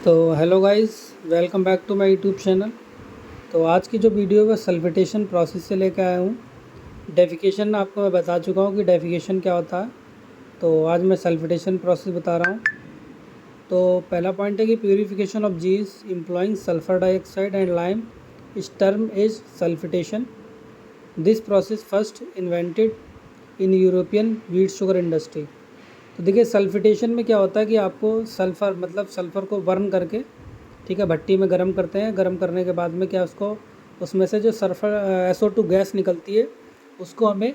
तो hello guys, welcome back to my YouTube channel. तो आज की जो वीडियो है वो सल्फिटेशन प्रोसेस से लेकर आया हूँ। डेफिकेशन आपको मैं बता चुका हूँ कि डेफिकेशन क्या होता है। तो आज मैं सल्फिटेशन प्रोसेस बता रहा हूँ। तो पहला पॉइंट है कि purification of juice employing sulphur dioxide and lime इस term is sulphitation. This process first invented in European wheat sugar industry. तो देखिए, सल्फिटेशन में क्या होता है कि आपको सल्फ़र मतलब सल्फ़र को बर्न करके, ठीक है, भट्टी में गर्म करते हैं। गर्म करने के बाद में क्या उसको उसमें से जो सल्फ़र SO2 गैस निकलती है उसको हमें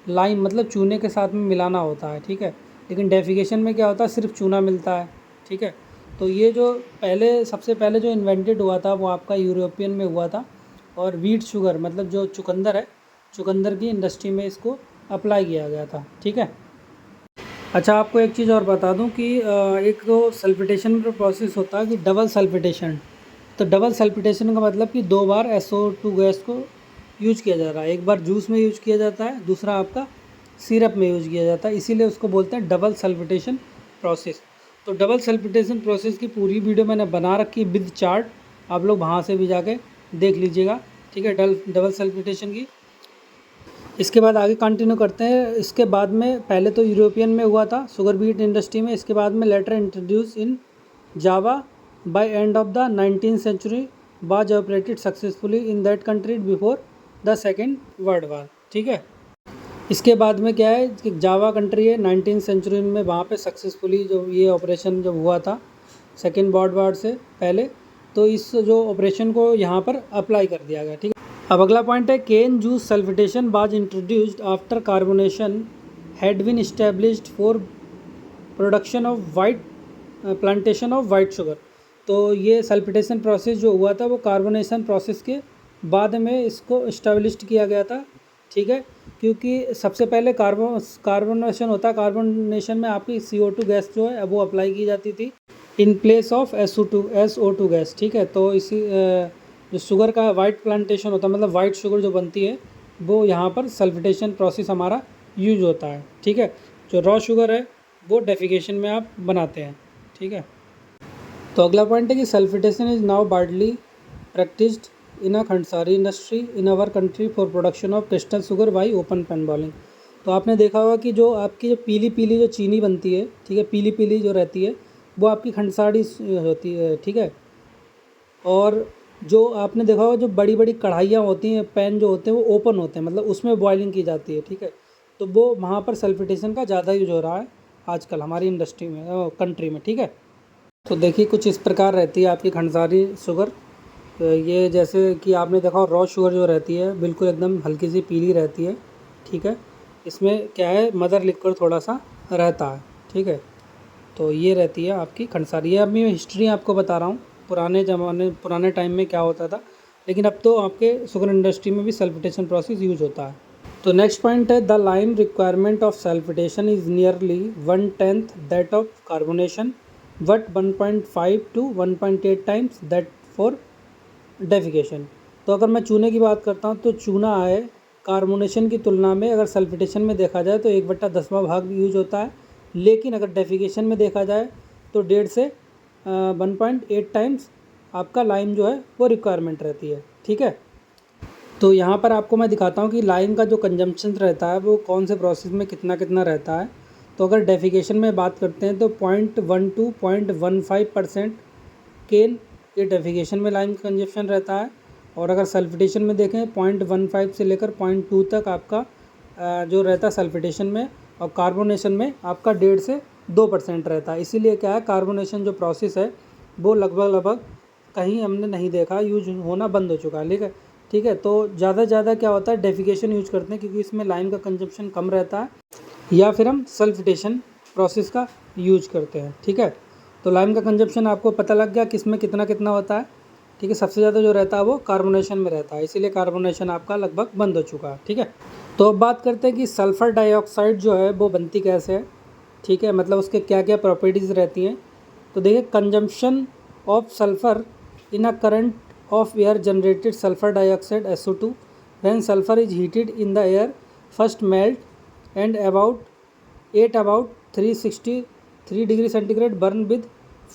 लाइम मतलब चूने के साथ में मिलाना होता है, ठीक है। लेकिन डेफिकेशन में क्या होता है, सिर्फ चूना मिलता है, ठीक है। तो ये जो सबसे पहले जो इन्वेंटेड हुआ था वो आपका यूरोपियन में हुआ था। और व्हीट शुगर मतलब जो चुकंदर है, चुकंदर की इंडस्ट्री में इसको अप्लाई किया गया था, ठीक है। अच्छा, आपको एक चीज़ और बता दूं कि एक तो सल्फिटेशन में प्रोसेस होता है कि डबल सल्फिटेशन। तो डबल सल्फिटेशन का मतलब कि दो बार SO2 गैस को यूज किया जा रहा है। एक बार जूस में यूज किया जाता है, दूसरा आपका सिरप में यूज किया जाता है, इसीलिए उसको बोलते हैं डबल सल्फिटेशन प्रोसेस। तो डबल सल्फिटेशन प्रोसेस की पूरी वीडियो मैंने बना रखी है विद चार्ट, आप लोग वहाँ से भी जाके देख लीजिएगा, ठीक है, डबल सल्फिटेशन की। इसके बाद आगे कंटिन्यू करते हैं। इसके बाद में पहले तो यूरोपियन में हुआ था शुगर बीट इंडस्ट्री में, इसके बाद में later introduced in Java by end of the 19th century was operated successfully in that country before the Second World War, ठीक है। इसके बाद में क्या है कि जावा कंट्री है 19th सेंचुरी में, वहाँ पे सक्सेसफुली जो ये ऑपरेशन जब हुआ था सेकेंड वर्ल्ड वार से पहले, तो इस जो ऑपरेशन को यहाँ पर अप्लाई कर दिया गया, ठीक है। अब अगला पॉइंट है cane juice sulphitation was introduced after carbonation had been established for production of white plantation of white sugar. तो ये सल्फिटेशन प्रोसेस जो हुआ था वो कार्बोनेशन प्रोसेस के बाद में इसको इस्टेब्लिश्ड किया गया था, ठीक है। क्योंकि सबसे पहले कार्बोनेशन होता है, कार्बोनेशन में आपकी CO2 गैस जो है वो अप्लाई की जाती थी in place of SO2 gas, ठीक है। तो इसी जो शुगर का वाइट प्लांटेशन होता है मतलब वाइट शुगर जो बनती है वो यहाँ पर सल्फिटेशन प्रोसेस हमारा यूज होता है, ठीक है। जो रॉ शुगर है वो डेफिकेशन में आप बनाते हैं, ठीक है। तो अगला पॉइंट है कि sulphitation is now widely practised in a khandsari industry in our country for production of crystal sugar by open pan boiling. तो आपने देखा होगा कि जो आपकी जो पीली पीली जो चीनी बनती है, ठीक है, पीली पीली जो रहती है वो आपकी खंडसारी होती है, ठीक है। और जो आपने देखा होगा जो बड़ी बड़ी कढ़ाइयाँ होती हैं, पैन जो होते हैं वो ओपन होते हैं, मतलब उसमें बॉइलिंग की जाती है, ठीक है। तो वो वहाँ पर सल्फिटेशन का ज़्यादा यूज हो रहा है आजकल हमारी इंडस्ट्री में, कंट्री में, ठीक है। तो देखिए, कुछ इस प्रकार रहती है आपकी खंडसारी शुगर। ये जैसे कि आपने देखा रॉ शुगर जो रहती है बिल्कुल एकदम हल्की सी पीली रहती है, ठीक है। इसमें क्या है, मदर लिक्विड थोड़ा सा रहता है, ठीक है। तो ये रहती है आपकी खंडसारी। ये अभी मैं हिस्ट्री आपको बता रहा हूँ, पुराने टाइम में क्या होता था। लेकिन अब तो आपके शुगर इंडस्ट्री में भी सल्फिटेशन प्रोसेस यूज होता है। तो नेक्स्ट पॉइंट है the lime requirement of sulphitation is nearly 1/10 that of carbonation but 1.5 to 1.8 times that for defecation. तो अगर मैं चूने की बात करता हूँ तो चूना है कार्बोनेशन की तुलना में अगर सल्फिटेशन में देखा जाए तो 1/10वां भाग यूज होता है। लेकिन अगर डेफिकेशन में देखा जाए तो 1.5 से 1.8 टाइम्स आपका लाइम जो है वो रिक्वायरमेंट रहती है, ठीक है। तो यहाँ पर आपको मैं दिखाता हूँ कि लाइम का जो कंजम्पशन रहता है वो कौन से प्रोसेस में कितना कितना रहता है। तो अगर डेफिकेशन में बात करते हैं तो 0.1 to 0.15% केन ये डेफिकेशन में लाइम कंजप्शन रहता है। और अगर सल्फिटेशन में देखें 0.15 से लेकर 0.2 तक आपका जो रहता है सल्फिटेशन में। और कार्बोनेशन में आपका 1.5 से 2% रहता है। इसीलिए क्या है, कार्बोनेशन जो प्रोसेस है वो लगभग कहीं हमने नहीं देखा, यूज होना बंद हो चुका है, ठीक है। तो ज़्यादा से ज़्यादा क्या होता है, डेफिकेशन यूज करते हैं क्योंकि इसमें लाइम का कंजप्शन कम रहता है, या फिर हम सल्फिटेशन प्रोसेस का यूज करते हैं, ठीक है। तो लाइम का कंजप्शन आपको पता लग गया किस में कितना कितना होता है, ठीक है। सबसे ज़्यादा जो रहता है वो कार्बोनेशन में रहता है, इसीलिए कार्बोनेशन आपका लगभग बंद हो चुका है, ठीक है। तो अब बात करते हैं कि सल्फ़र डाइऑक्साइड जो है वो बनती कैसे है, ठीक है, मतलब उसके क्या क्या प्रॉपर्टीज़ रहती हैं। तो देखिए, consumption of sulphur in a current of air generated sulfur dioxide SO2 when sulfur is heated in the air first melt and about 363 degree centigrade burn with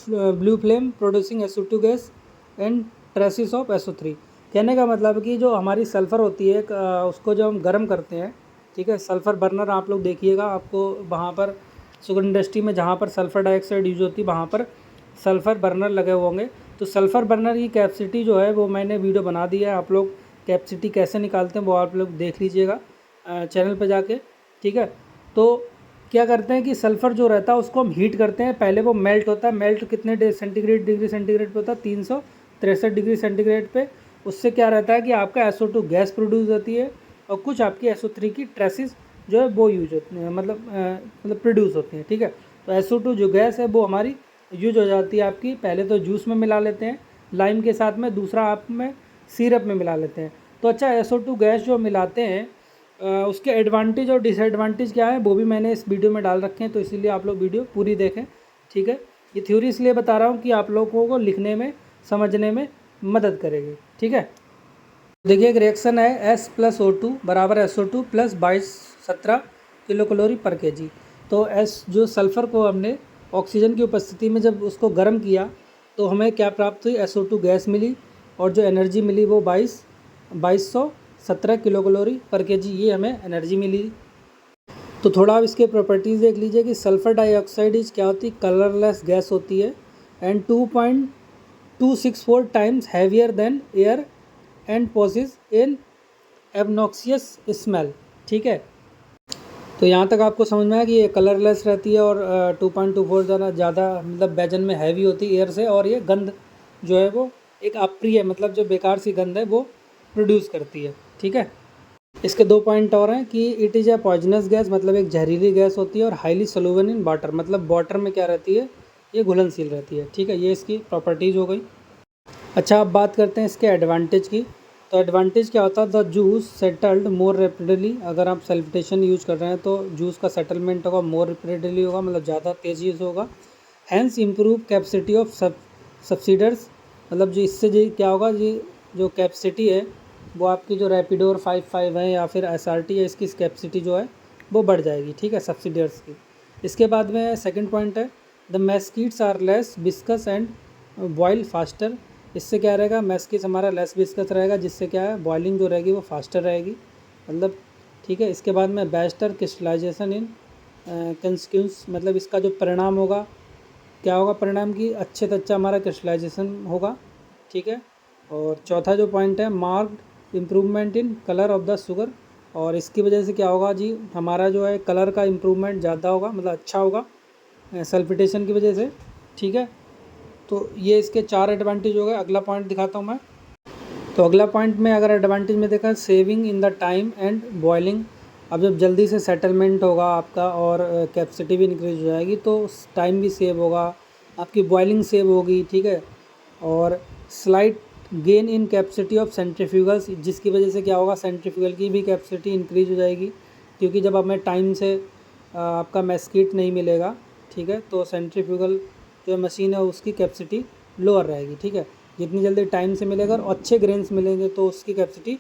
blue flame producing SO2 gas and traces of SO3। कहने का मतलब कि जो हमारी sulphur होती है उसको जब हम गर्म करते हैं, ठीक है, सल्फ़र बर्नर आप लोग देखिएगा, आपको वहाँ पर शुगर इंडस्ट्री में जहाँ पर सल्फ़र डाइऑक्साइड यूज़ होती है वहाँ पर सल्फ़र बर्नर लगे हुए होंगे। तो सल्फ़र बर्नर की कैपेसिटी जो है वो मैंने वीडियो बना दी है, आप लोग कैपेसिटी कैसे निकालते हैं वो आप लोग देख लीजिएगा चैनल पर जाके, ठीक है। तो क्या करते हैं कि सल्फ़र जो रहता है उसको हम हीट करते हैं, पहले वो मेल्ट होता है। मेल्ट कितने डिग्री सेंटीग्रेड पे होता है? 363 डिग्री सेंटीग्रेड पे। उससे क्या रहता है कि आपका SO2 गैस प्रोड्यूस होती है और कुछ आपकी SO3 की ट्रेसिस जो है वो यूज होती है, मतलब प्रोड्यूस होती हैं, ठीक है। तो SO2 जो गैस है वो हमारी यूज हो जाती है आपकी, पहले तो जूस में मिला लेते हैं लाइम के साथ में, दूसरा आप में सिरप में मिला लेते हैं। तो अच्छा, SO2 गैस जो मिलाते हैं उसके एडवांटेज और डिसएडवांटेज क्या है वो भी मैंने इस वीडियो में डाल रखे हैं, तो इसीलिए आप लोग वीडियो पूरी देखें, ठीक है। ये थ्योरी इसलिए बता रहा हूँ कि आप लोगों को लिखने में समझने में मदद करेगी, ठीक है। देखिए एक रिएक्शन है S+O2 बराबर SO2 प्लस 17 किलो कैलोरी पर केजी। तो जो सल्फ़र को हमने ऑक्सीजन की उपस्थिति में जब उसको गर्म किया तो हमें क्या प्राप्त हुई? SO2 गैस मिली और जो एनर्जी मिली वो 2217 किलो कैलोरी पर केजी, ये हमें एनर्जी मिली। तो थोड़ा आप इसके प्रॉपर्टीज़ देख लीजिए कि सल्फ़र डाइऑक्साइड क्या होती है? कलरलेस गैस होती है and 2.264 times heavier than air and possesses in obnoxious smell, ठीक है। तो यहाँ तक आपको समझ में आया कि ये कलरलेस रहती है और 2.24 ज़्यादा मतलब वजन में हैवी होती है एयर से, और ये गंध जो है वो एक अप्रिय मतलब जो बेकार सी गंध है वो प्रोड्यूस करती है, ठीक है। इसके 2 पॉइंट और हैं कि it is a poisonous gas, मतलब एक जहरीली गैस होती है, और हाईली सोल्यूबल इन वाटर, मतलब वाटर में क्या रहती है? ये घुलनशील रहती है, ठीक है। ये इसकी प्रॉपर्टीज़ हो गई। अच्छा, अब बात करते हैं इसके एडवांटेज की। तो एडवांटेज क्या होता है? The juice settled more rapidly. अगर आप सल्फिटेशन यूज़ कर रहे हैं तो जूस का सेटलमेंट होगा मोर रेपिडली होगा, मतलब ज़्यादा तेज़ी से होगा। हैंस इम्प्रूव कैपेसिटी ऑफ सब्सिडर्स, मतलब जो इससे जी क्या होगा जी, जो कैपेसिटी है वो आपकी जो रैपिडोर 55 है या फिर SRT है, इसकी कैपेसिटी जो है वो बढ़ जाएगी, ठीक है, सब्सिडर्स की। इसके बाद में सेकंड पॉइंट है the massecuites are less viscous and boil faster. इससे क्या रहेगा? मैस्कीट्स हमारा लेस विस्कस रहेगा, जिससे क्या है बॉइलिंग जो रहेगी वो फास्टर रहेगी, मतलब, ठीक है। इसके बाद में बेस्टर क्रिस्टलाइजेशन इन कंस्क्यूंस, मतलब इसका जो परिणाम होगा क्या होगा? परिणाम की अच्छे से अच्छा हमारा क्रिस्टलाइजेशन होगा, ठीक है। और चौथा जो पॉइंट है marked improvement in colour of the sugar, और इसकी वजह से क्या होगा जी, हमारा जो है कलर का इम्प्रूवमेंट ज़्यादा होगा, मतलब अच्छा होगा सल्फिटेशन की वजह से, ठीक है। तो ये इसके 4 एडवांटेज हो गए। अगला पॉइंट दिखाता हूँ मैं। तो अगला पॉइंट में अगर एडवांटेज में देखा, saving in the time and boiling. अब जब जल्दी से सेटलमेंट होगा आपका और कैपेसिटी भी इंक्रीज हो जाएगी तो टाइम भी सेव होगा, आपकी बॉइलिंग सेव होगी, ठीक है। और slight gain in capacity of centrifugals, जिसकी वजह से क्या होगा? सेंट्रीफ्यूगल की भी कैपेसिटी इंक्रीज हो जाएगी, क्योंकि जब हमें टाइम से आपका मैस्कीट नहीं मिलेगा, ठीक है, तो सेंट्रीफ्यूगल जो मशीन है उसकी कैपेसिटी लोअर रहेगी, ठीक है। जितनी जल्दी टाइम से मिलेगा और अच्छे ग्रेन्स मिलेंगे तो उसकी कैपेसिटी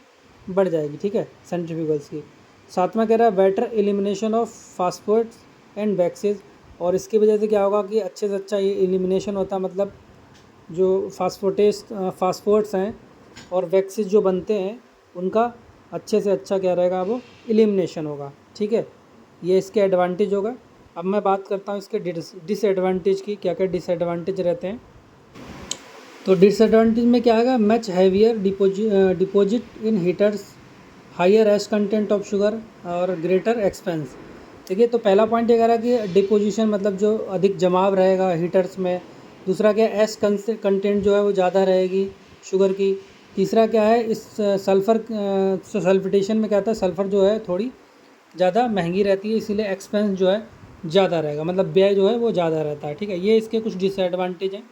बढ़ जाएगी, ठीक है, सेंट्रीफ्यूगल्स की। सातवां कह रहा है बेटर एलिमिनेशन ऑफ फास्फोरेट्स एंड वैक्सेज, और इसकी वजह से क्या होगा कि अच्छे से अच्छा ये एलिमिनेशन होता है, मतलब जो फास्फोरेट्स हैं और वैक्सेज जो बनते हैं उनका अच्छे से अच्छा क्या रहेगा? वो एलिमिनेशन होगा, ठीक है। ये इसके एडवांटेज होगा। अब मैं बात करता हूँ इसके डिसएडवांटेज की, क्या क्या डिसएडवांटेज रहते हैं। तो डिसएडवांटेज में क्या आएगा? Much heavier deposit in heaters, higher ash content of sugar और ग्रेटर एक्सपेंस। देखिए, तो पहला पॉइंट ये कह रहा है कि डिपोजिशन, मतलब जो अधिक जमाव रहेगा हीटर्स में। दूसरा क्या है? एश कंटेंट जो है वो ज़्यादा रहेगी शुगर की। तीसरा क्या है? इस सल्फिटेशन में क्या होता है? सल्फ़र जो है थोड़ी ज़्यादा महंगी रहती है, इसीलिए एक्सपेंस जो है ज़्यादा रहेगा, मतलब व्यय जो है वो ज़्यादा रहता है, ठीक है। ये इसके कुछ डिसएडवांटेज हैं,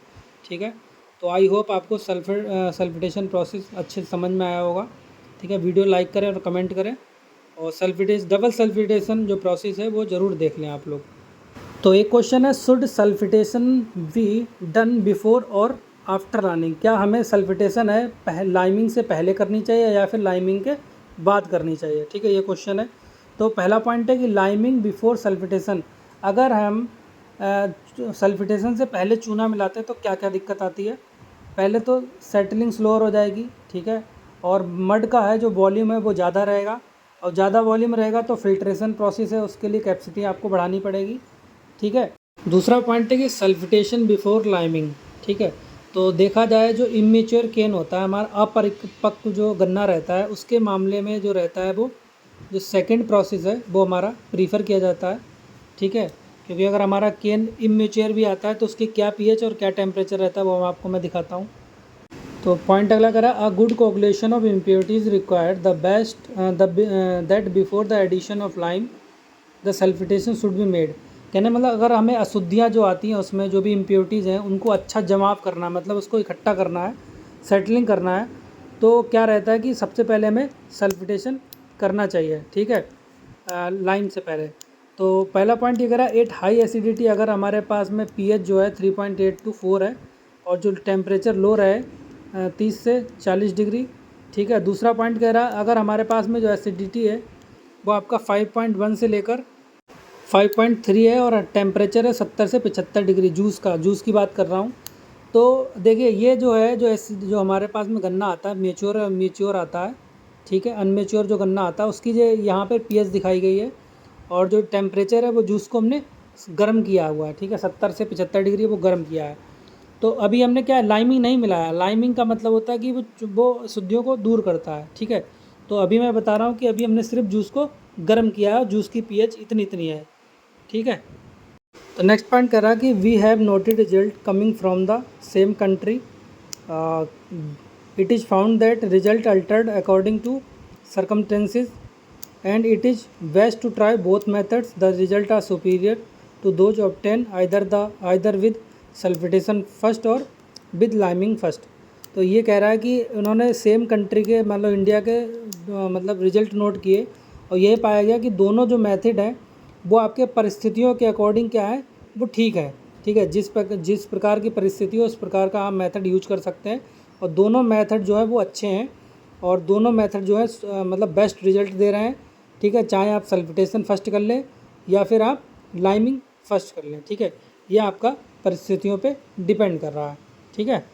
ठीक है। तो आई होप आपको सल्फिटेशन प्रोसेस अच्छे से समझ में आया होगा, ठीक है। वीडियो लाइक करें और कमेंट करें, और डबल सल्फिटेशन जो प्रोसेस है वो ज़रूर देख लें आप लोग। तो एक क्वेश्चन है, शुड सल्फिटेशन बी डन बिफोर और आफ्टर लाइमिंग? क्या हमें सल्फिटेशन है लाइमिंग से पहले करनी चाहिए या फिर लाइमिंग के बाद करनी चाहिए, ठीक है, ये क्वेश्चन है। तो पहला पॉइंट है कि लाइमिंग बिफोर सल्फिटेशन, अगर हम सल्फिटेशन से पहले चूना मिलाते हैं तो क्या क्या दिक्कत आती है। पहले तो सेटलिंग स्लोअर हो जाएगी, ठीक है, और मड का है जो वॉल्यूम है वो ज़्यादा रहेगा, और ज़्यादा वॉल्यूम रहेगा तो फिल्ट्रेशन प्रोसेस है उसके लिए कैपेसिटी आपको बढ़ानी पड़ेगी, ठीक है। दूसरा पॉइंट है कि सल्फिटेशन बिफोर लाइमिंग, ठीक है। तो देखा जाए जो इमेच्योर केन होता है, हमारा अपरिपक्व जो गन्ना रहता है, उसके मामले में जो रहता है वो जो सेकंड प्रोसेस है वो हमारा प्रीफर किया जाता है, ठीक है। क्योंकि अगर हमारा केन इमेच्योर भी आता है तो उसकी क्या पीएच और क्या टेम्परेचर रहता है वो आपको मैं दिखाता हूँ। तो पॉइंट अगला करा, a good coagulation of impurities required the best that before the addition of lime the sulphitation should be made. कहने मतलब अगर हमें अशुद्धियाँ जो आती हैं उसमें जो भी इम्प्योरिटीज़ हैं उनको अच्छा जमाव करना है, मतलब उसको इकट्ठा करना है, सेटलिंग करना है, तो क्या रहता है कि सबसे पहले हमें सल्फिटेशन करना चाहिए, ठीक है, लाइम से पहले। तो पहला पॉइंट ये करा, एट हाई एसिडिटी, अगर हमारे पास में पीएच जो है 3.8 to 4 है और जो टेम्परेचर लो रहे 30 से 40 डिग्री, ठीक है। दूसरा पॉइंट कह रहा है अगर हमारे पास में जो एसिडिटी है वो आपका 5.1 से लेकर 5.3 है और टेम्परेचर है 70 से 75 डिग्री, जूस की बात कर रहा हूँ। तो देखिए ये जो है जो हमारे पास में गन्ना आता है मेच्योर आता है, ठीक है। अनमेच्योर जो गन्ना आता है उसकी जो यहाँ पे पीएच दिखाई गई है, और जो टेम्परेचर है वो जूस को हमने गर्म किया हुआ है, ठीक है, 70 से 75 डिग्री वो गर्म किया है। तो अभी हमने क्या है, लाइमिंग नहीं मिलाया। लाइमिंग का मतलब होता है कि वो शुद्धियों को दूर करता है, ठीक है। तो अभी मैं बता रहा हूँ कि अभी हमने सिर्फ जूस को गर्म किया है, जूस की पीएच इतनी है, ठीक है। तो नेक्स्ट पॉइंट कह रहा कि we have noted result coming from the same country, it is found that result altered according to circumstances and it is best to try both methods. The results are superior to those obtained either with sulfitation first or with liming first. तो ये कह रहा है कि उन्होंने same country के मतलब India के मतलब रिजल्ट नोट किए और ये पाया गया कि दोनों जो मेथड हैं वो आपके परिस्थितियों के अकॉर्डिंग क्या है, वो ठीक है, ठीक है। जिस प्रकार की परिस्थिति हो उस प्रकार का आप मेथड यूज कर सकते हैं, और दोनों मेथड जो है वो अच्छे हैं, और दोनों मेथड जो है मतलब बेस्ट रिजल्ट दे रहे हैं, ठीक है। चाहे आप सल्फिटेशन फर्स्ट कर लें या फिर आप लाइमिंग फर्स्ट कर लें, ठीक है। ये आपका परिस्थितियों पे डिपेंड कर रहा है, ठीक है।